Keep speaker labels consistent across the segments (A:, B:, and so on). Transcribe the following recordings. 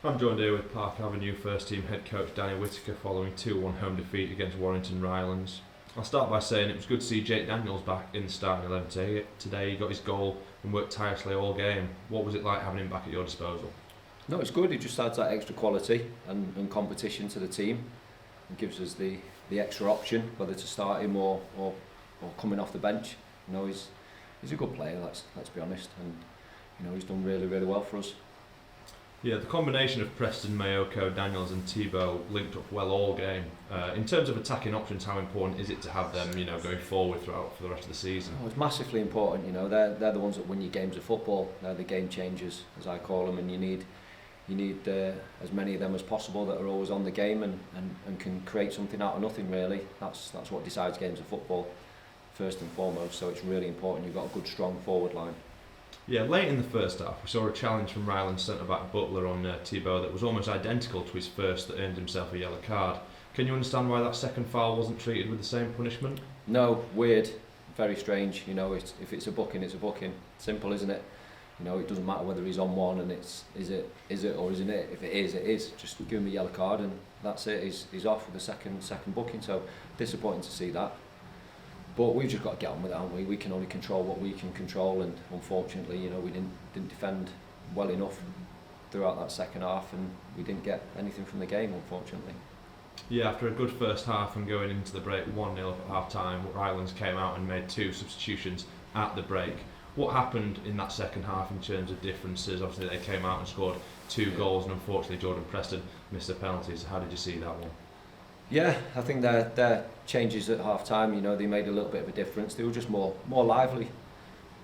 A: I'm joined here with Park Avenue first team head coach Danny Whitaker following 2-1 home defeat against Warrington Rylands. I'll start by saying it was good to see Jake Daniels back in the starting 11 today. He got his goal and worked tirelessly all game. What was it like having him back at your disposal?
B: No, it's good. He just adds that extra quality and competition to the team. It gives us the extra option whether to start him or coming off the bench. You know, he's a good player. Let's be honest, and you know he's done really well for us.
A: Yeah, the combination of Preston, Mayoko, Daniels and Thibault linked up well all game. In terms of attacking options, how important is it to have them, going forward throughout for the rest of the season?
B: Oh, it's massively important. You know, they're the ones that win you games of football. They're the game changers, as I call them, and you need as many of them as possible that are always on the game and can create something out of nothing. Really, that's what decides games of football first and foremost. So it's really important you've got a good strong forward line.
A: Yeah, late in the first half, we saw a challenge from Rylands centre-back Butler on Thibault that was almost identical to his first that earned himself a yellow card. Can you understand why that second foul wasn't treated with the same punishment?
B: No, weird, very strange. You know, if it's a booking, it's a booking. Simple, isn't it? You know, it doesn't matter whether he's on one and is it or isn't it. If it is. Just give him a yellow card and that's it. He's off with the second booking. So disappointing to see that. But we've just got to get on with it, haven't we? We can only control what we can control, and unfortunately, you know, we didn't defend well enough throughout that second half, and we didn't get anything from the game, unfortunately.
A: Yeah, after a good first half and going into the break 1-0 at half time, Rylands came out and made 2 substitutions at the break. What happened in that second half in terms of differences? Obviously, they came out and scored 2 goals, and unfortunately, Jordan Preston missed the penalties. How did you see that one?
B: Yeah, I think their changes at half time, you know, they made a little bit of a difference. They were just more lively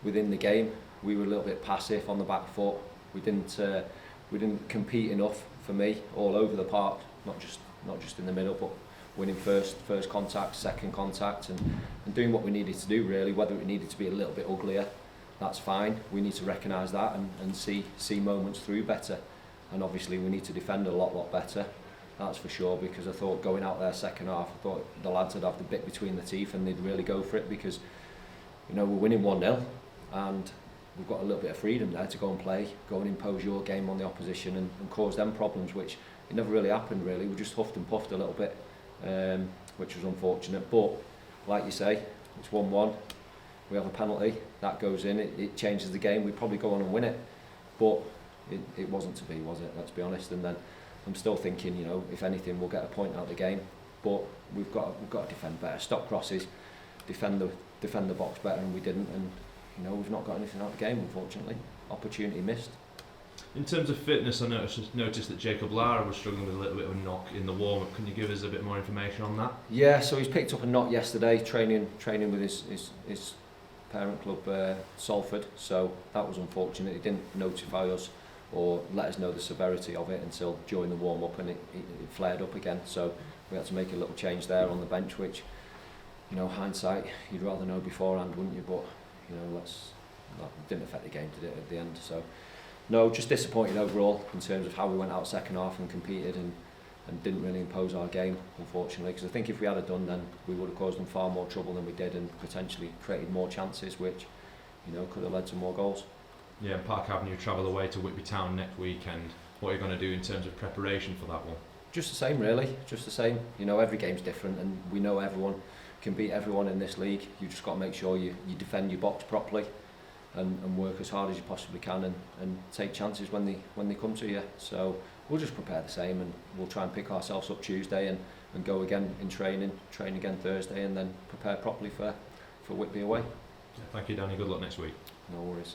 B: within the game. We were a little bit passive on the back foot. We didn't compete enough for me all over the park, not just in the middle, but winning first contact, second contact, and doing what we needed to do really. Whether it needed to be a little bit uglier, that's fine. We need to recognise that and see moments through better. And obviously we need to defend a lot better. That's for sure, because I thought going out there second half, I thought the lads would have the bit between the teeth and they'd really go for it, because you know we're winning 1-0 and we've got a little bit of freedom there to go and play, go and impose your game on the opposition and cause them problems, which it never really happened really. We just huffed and puffed a little bit, which was unfortunate. But like you say, it's 1-1. We have a penalty that goes in. It changes the game. We probably go on and win it, but it wasn't to be, was it? Let's be honest. And then I'm still thinking, you know, if anything, we'll get a point out of the game. But we've got to defend better, stop crosses, defend the box better, and we didn't. And you know, we've not got anything out of the game, unfortunately. Opportunity missed.
A: In terms of fitness, I noticed that Jacob Lara was struggling with a little bit of a knock in the warm-up. Can you give us a bit more information on that?
B: Yeah, so he's picked up a knock yesterday, training with his parent club, Salford. So that was unfortunate. He didn't notify us or let us know the severity of it until during the warm-up, and it flared up again. So we had to make a little change there on the bench, which, you know, hindsight, you'd rather know beforehand, wouldn't you? But, you know, that didn't affect the game, did it, at the end? So, no, just disappointed overall in terms of how we went out second half and competed and didn't really impose our game, unfortunately. Because I think if we had done, then we would have caused them far more trouble than we did and potentially created more chances, which, you know, could have led to more goals.
A: Yeah, Park Avenue travel away to Whitby Town next weekend. What are you going to do in terms of preparation for that one?
B: Just the same, really. Just the same. You know, every game's different, and we know everyone can beat everyone in this league. You just got to make sure you defend your box properly and work as hard as you possibly can and take chances when they come to you. So we'll just prepare the same, and we'll try and pick ourselves up Tuesday and go again in train again Thursday, and then prepare properly for Whitby away.
A: Yeah, thank you, Danny. Good luck next week.
B: No worries.